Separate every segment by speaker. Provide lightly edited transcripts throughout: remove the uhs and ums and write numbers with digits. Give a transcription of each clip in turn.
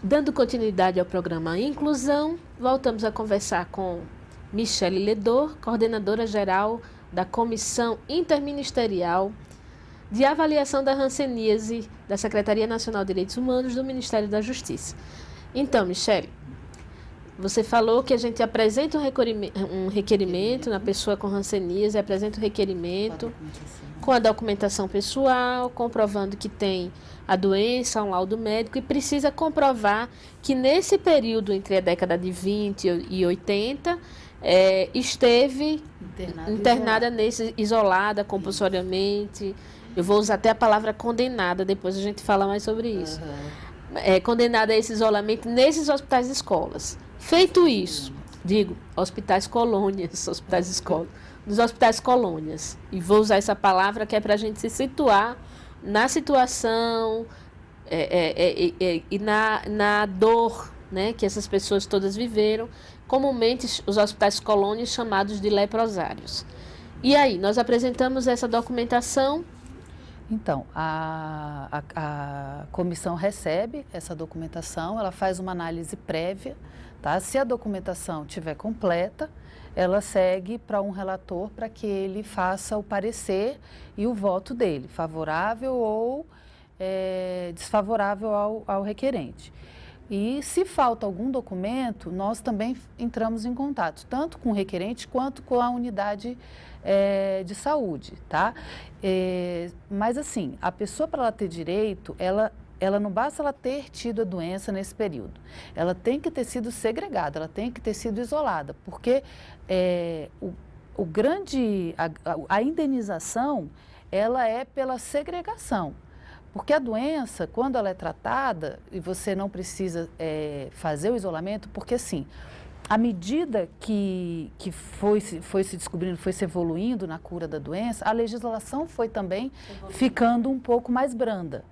Speaker 1: Dando continuidade ao programa Inclusão, voltamos a conversar com Michele Ledor, coordenadora geral da Comissão Interministerial de Avaliação da Hanseníase da Secretaria Nacional de Direitos Humanos do Ministério da Justiça. Então, Michele, você falou que a gente apresenta um requerimento na pessoa com hanseníase, apresenta o requerimento com a documentação pessoal, comprovando que tem a doença, um laudo médico, e precisa comprovar que nesse período entre a década de 20 e 80, esteve internada isolada compulsoriamente. Eu vou usar até a palavra condenada, depois a gente fala mais sobre isso. Condenada a esse isolamento nesses hospitais e escolas. Feito isso, digo, hospitais colônias, hospitais escolas, nos hospitais colônias. E vou usar essa palavra que é para a gente se situar na situação e na dor, né, que essas pessoas todas viveram, comumente os hospitais colônias chamados de leprosários. E aí, nós apresentamos essa documentação.
Speaker 2: Então, a comissão recebe essa documentação, ela faz uma análise prévia, tá? Se a documentação estiver completa, ela segue para um relator para que ele faça o parecer e o voto dele, favorável ou desfavorável ao requerente. E se falta algum documento, nós também entramos em contato, tanto com o requerente quanto com a unidade de saúde, tá? Mas assim, a pessoa para ela ter direito, ela não basta ela ter tido a doença nesse período, ela tem que ter sido segregada, ela tem que ter sido isolada, porque a indenização, ela é pela segregação. Porque a doença, quando ela é tratada, e você não precisa fazer o isolamento, porque assim, à medida que foi se descobrindo, foi se evoluindo na cura da doença, a legislação foi também ficando um pouco mais branda.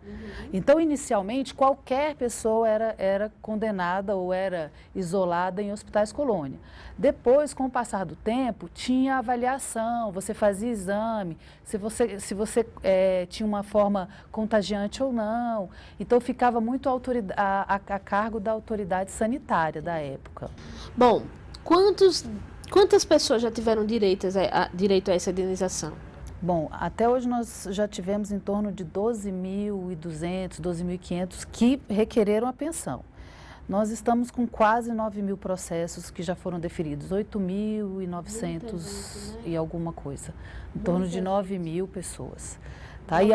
Speaker 2: Então, inicialmente, qualquer pessoa era condenada ou era isolada em hospitais colônia. Depois, com o passar do tempo, tinha avaliação, você fazia exame, se você tinha uma forma contagiante ou não. Então, ficava muito a cargo da autoridade sanitária da época.
Speaker 1: Bom, quantas pessoas já tiveram direito a essa indenização?
Speaker 2: Bom, até hoje nós já tivemos em torno de 12.200, 12.500 que requereram a pensão. Nós estamos com quase 9.000 processos que já foram deferidos, 8.900 e alguma coisa, em torno de 9.000 pessoas. Tá? E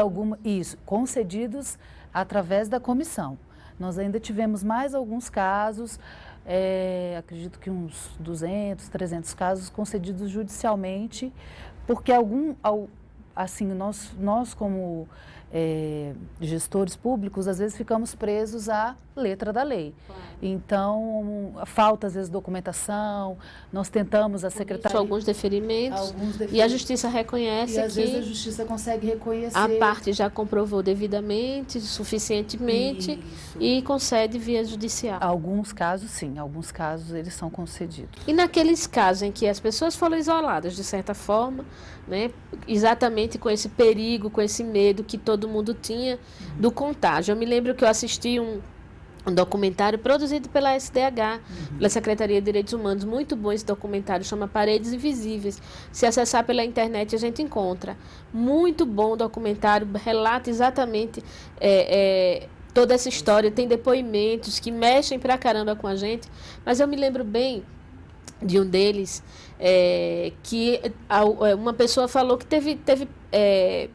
Speaker 2: concedidos através da comissão. Nós ainda tivemos mais alguns casos, acredito que uns 200, 300 casos concedidos judicialmente, porque assim, nós como gestores públicos, às vezes ficamos presos à letra da lei. Claro. Então, falta às vezes documentação, nós tentamos a secretaria...
Speaker 1: Alguns deferimentos, e a justiça reconhece
Speaker 2: às vezes a justiça consegue reconhecer...
Speaker 1: A parte já comprovou devidamente, suficientemente, e concede via judicial.
Speaker 2: Alguns casos, sim, alguns casos eles são concedidos.
Speaker 1: E naqueles casos em que as pessoas foram isoladas, de certa forma, né, exatamente com esse perigo, com esse medo que todo mundo tinha do contágio. Eu me lembro que eu assisti um documentário produzido pela SDH, pela Secretaria de Direitos Humanos, muito bom esse documentário, chama Paredes Invisíveis. Se acessar pela internet a gente encontra. Muito bom documentário, relata exatamente toda essa história, tem depoimentos que mexem pra caramba com a gente, mas eu me lembro bem de um deles, que uma pessoa falou que teve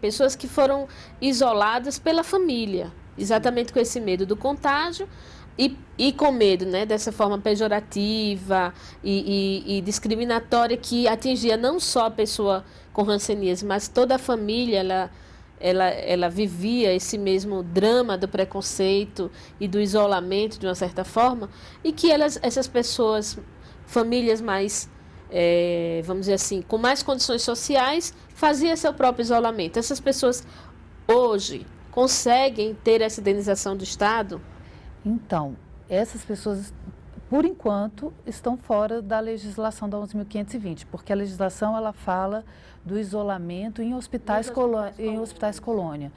Speaker 1: pessoas que foram isoladas pela família, exatamente com esse medo do contágio e com medo, né, dessa forma pejorativa e discriminatória que atingia não só a pessoa com hanseníase, mas toda a família. Ela vivia esse mesmo drama do preconceito e do isolamento, de uma certa forma, e que essas pessoas, famílias mais, vamos dizer assim, com mais condições sociais, faziam seu próprio isolamento. Essas pessoas hoje conseguem ter essa indenização do Estado?
Speaker 2: Então, essas pessoas, por enquanto, estão fora da legislação da 11.520, porque a legislação ela fala do isolamento em hospitais colônia.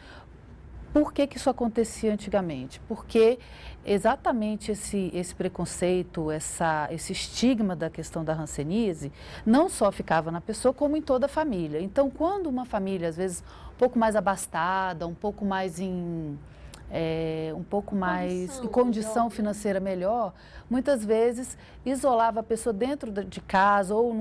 Speaker 2: Por que isso acontecia antigamente? Porque exatamente esse preconceito, esse estigma da questão da hanseníase, não só ficava na pessoa, como em toda a família. Então, quando uma família, às vezes, um pouco mais abastada, um pouco mais em condição financeira melhor, muitas vezes isolava a pessoa dentro de casa ou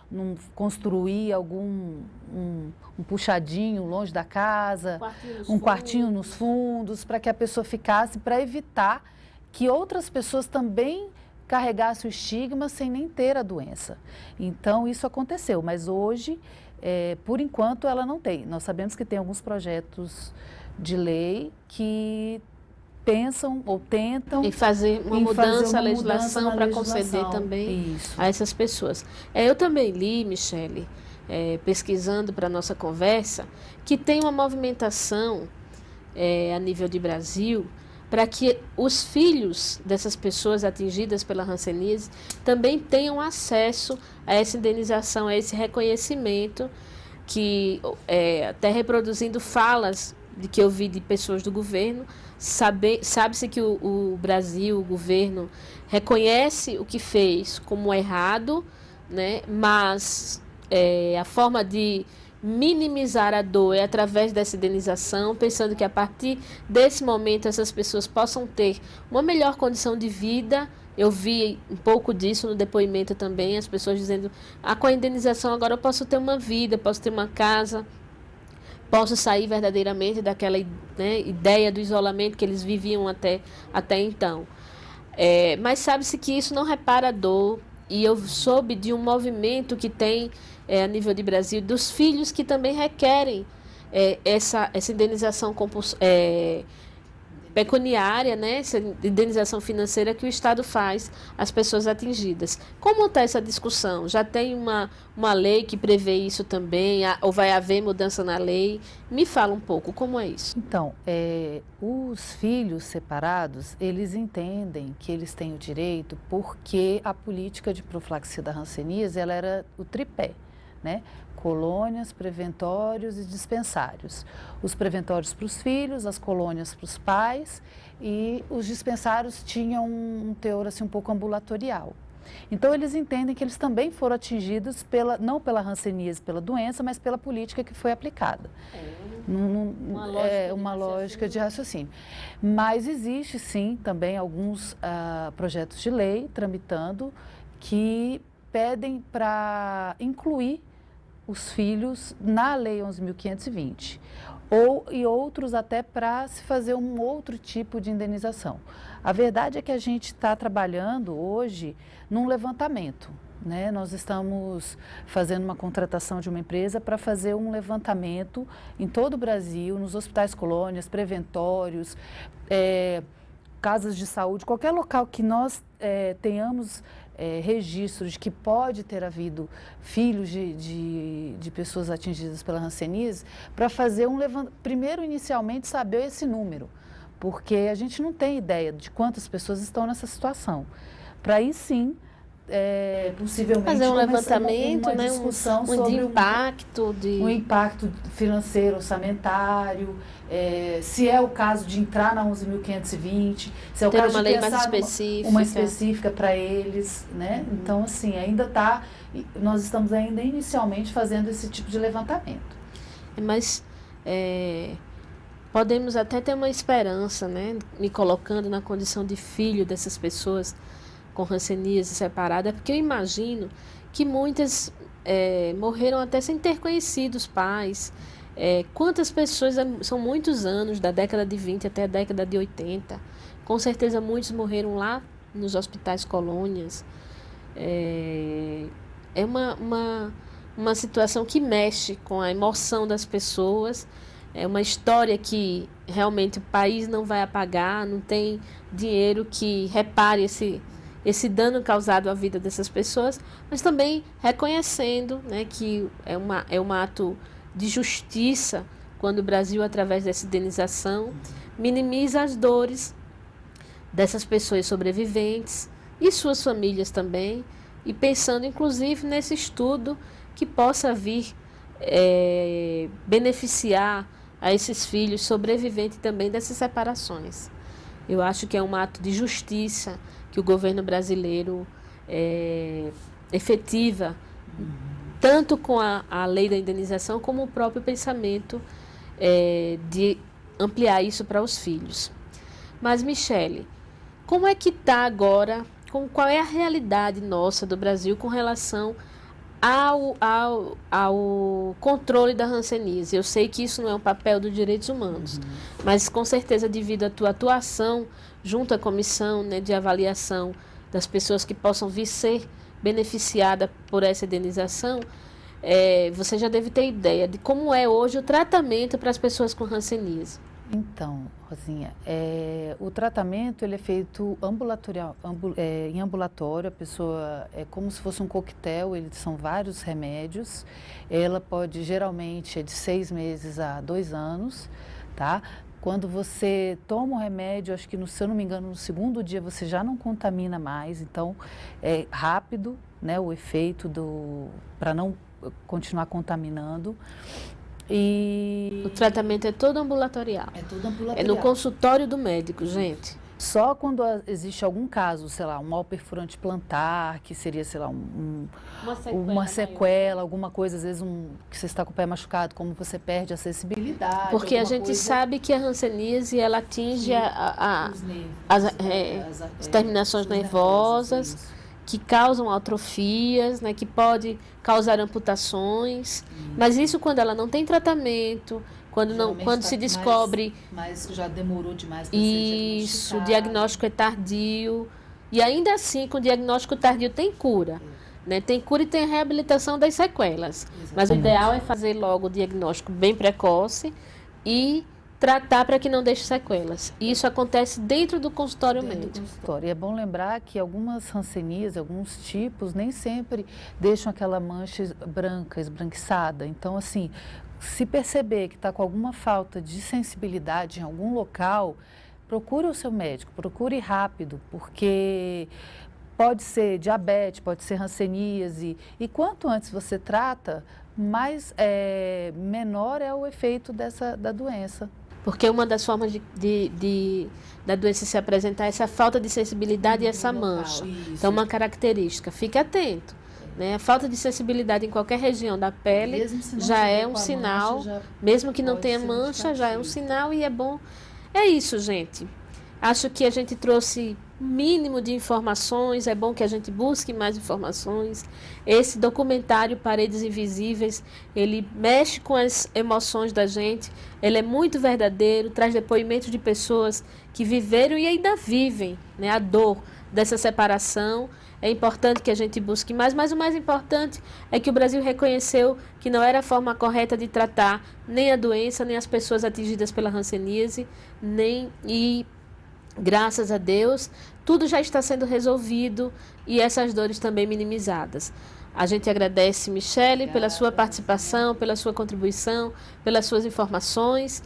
Speaker 2: não construía um puxadinho longe da casa, um quartinho nos fundos, para que a pessoa ficasse, para evitar que outras pessoas também carregassem o estigma sem nem ter a doença. Então, isso aconteceu, mas hoje, por enquanto, ela não tem. Nós sabemos que tem alguns projetos de lei que pensam ou tentam
Speaker 1: em fazer uma mudança na legislação para conceder também a essas pessoas. Eu também li, Michele, pesquisando para a nossa conversa, que tem uma movimentação a nível de Brasil para que os filhos dessas pessoas atingidas pela hanseníase também tenham acesso a essa indenização, a esse reconhecimento, que até reproduzindo falas de que eu vi de pessoas do governo, sabe-se que o Brasil, o governo, reconhece o que fez como errado, né? Mas a forma de minimizar a dor é através dessa indenização, pensando que a partir desse momento essas pessoas possam ter uma melhor condição de vida. Eu vi um pouco disso no depoimento também, as pessoas dizendo, com a indenização agora eu posso ter uma vida, posso ter uma casa, posso sair verdadeiramente daquela, né, ideia do isolamento que eles viviam até então. Mas sabe-se que isso não repara a dor, e eu soube de um movimento que tem a nível de Brasil, dos filhos que também requerem essa indenização pecuniária, né, essa indenização financeira que o Estado faz às pessoas atingidas. Como está essa discussão? Já tem uma lei que prevê isso também? Ou vai haver mudança na lei? Me fala um pouco, como é isso?
Speaker 2: Então, os filhos separados, eles entendem que eles têm o direito porque a política de profilaxia da hanseníase, ela era o tripé, né? Colônias, preventórios e dispensários. Os preventórios para os filhos, as colônias para os pais, e os dispensários tinham um teor assim, um pouco ambulatorial. Então, eles entendem que eles também foram atingidos não pela hanseníase, pela doença, mas pela política que foi aplicada. Uma lógica de raciocínio. Mas existe, sim, também alguns projetos de lei tramitando que pedem para incluir os filhos na Lei 11.520, e outros até para se fazer um outro tipo de indenização. A verdade é que a gente está trabalhando hoje num levantamento, né? Nós estamos fazendo uma contratação de uma empresa para fazer um levantamento em todo o Brasil, nos hospitais colônias, preventórios, casas de saúde, qualquer local que nós tenhamos registros de que pode ter havido filhos de pessoas atingidas pela hanseníase, para fazer primeiro, inicialmente, saber esse número, porque a gente não tem ideia de quantas pessoas estão nessa situação. Para aí sim, possivelmente
Speaker 1: fazer um levantamento,
Speaker 2: uma discussão
Speaker 1: sobre
Speaker 2: um impacto financeiro, orçamentário, se é o caso de entrar na 11.520, se é o caso de pensar uma específica para eles, né? Então, assim, nós estamos ainda inicialmente fazendo esse tipo de levantamento.
Speaker 1: Mas podemos até ter uma esperança, né? Me colocando na condição de filho dessas pessoas com hanseníase separada, porque eu imagino que muitas morreram até sem ter conhecido os pais. Quantas pessoas, são muitos anos, da década de 20 até a década de 80, com certeza muitos morreram lá nos hospitais colônias. É uma situação que mexe com a emoção das pessoas, é uma história que realmente o país não vai apagar, não tem dinheiro que repare esse dano causado à vida dessas pessoas, mas também reconhecendo, né, que é um ato de justiça quando o Brasil, através dessa indenização, minimiza as dores dessas pessoas sobreviventes e suas famílias também, e pensando inclusive nesse estudo que possa vir beneficiar a esses filhos sobreviventes também dessas separações. Eu acho que é um ato de justiça que o governo brasileiro efetiva, tanto com a lei da indenização, como o próprio pensamento de ampliar isso para os filhos. Mas, Michele, como é que está agora, qual é a realidade nossa do Brasil com relação ao controle da hanseníase? Eu sei que isso não é um papel dos direitos humanos, mas com certeza devido à tua atuação junto à comissão, né, de avaliação das pessoas que possam vir ser beneficiadas por essa indenização, você já deve ter ideia de como é hoje o tratamento para as pessoas com hanseníase.
Speaker 2: Então, Rosinha, o tratamento ele é feito em ambulatório, a pessoa é como se fosse um coquetel, são vários remédios, ela pode, geralmente, de 6 meses a 2 anos, tá? Quando você toma o remédio, acho que, se eu não me engano, no segundo dia você já não contamina mais, então é rápido, né, o efeito para não continuar contaminando. E
Speaker 1: o tratamento é todo ambulatorial.
Speaker 2: É todo ambulatorial.
Speaker 1: É no consultório do médico, gente.
Speaker 2: Só quando existe algum caso, sei lá, um mal perfurante plantar, que seria, sei lá, uma sequela, alguma coisa, às vezes que você está com o pé machucado, como você perde a sensibilidade.
Speaker 1: Porque a gente sabe que a hanseníase, ela atinge as terminações nervosas, que causam atrofias, né, que pode causar amputações, mas isso quando ela não tem tratamento, quando se descobre...
Speaker 2: Mas já demorou demais para
Speaker 1: ser diagnosticado. Isso, o diagnóstico é tardio, e ainda assim, com o diagnóstico tardio tem cura, né, tem cura e tem reabilitação das sequelas. Exatamente. Mas o ideal é fazer logo o diagnóstico bem precoce e tratar para que não deixe sequelas. E isso acontece dentro do consultório médico.
Speaker 2: E é bom lembrar que algumas hanseníase, alguns tipos, nem sempre deixam aquela mancha branca, esbranquiçada. Então, assim, se perceber que está com alguma falta de sensibilidade em algum local, procure o seu médico, procure rápido, porque pode ser diabetes, pode ser hanseníase. E quanto antes você trata, menor é o efeito da doença.
Speaker 1: Porque uma das formas da doença se apresentar é essa falta de sensibilidade e essa mancha. Isso. Então, uma característica. Fique atento. Né? A falta de sensibilidade em qualquer região da pele já é um sinal. Mesmo que não tenha mancha, já é um sinal e é bom. É isso, gente. Acho que a gente trouxe mínimo de informações, é bom que a gente busque mais informações. Esse documentário Paredes Invisíveis, ele mexe com as emoções da gente, ele é muito verdadeiro, traz depoimentos de pessoas que viveram e ainda vivem, né, a dor dessa separação. É importante que a gente busque mais, mas o mais importante é que o Brasil reconheceu que não era a forma correta de tratar nem a doença, nem as pessoas atingidas pela hanseníase, graças a Deus, tudo já está sendo resolvido e essas dores também minimizadas. A gente agradece, Michele, pela sua participação, pela sua contribuição, pelas suas informações.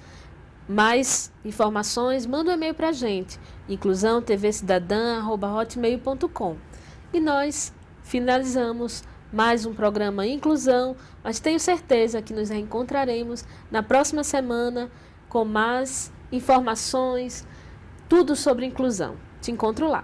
Speaker 1: Mais informações, manda um e-mail para a gente, inclusãotvcidadã@hotmail.com. E nós finalizamos mais um programa Inclusão, mas tenho certeza que nos reencontraremos na próxima semana com mais informações, tudo sobre inclusão. Te encontro lá.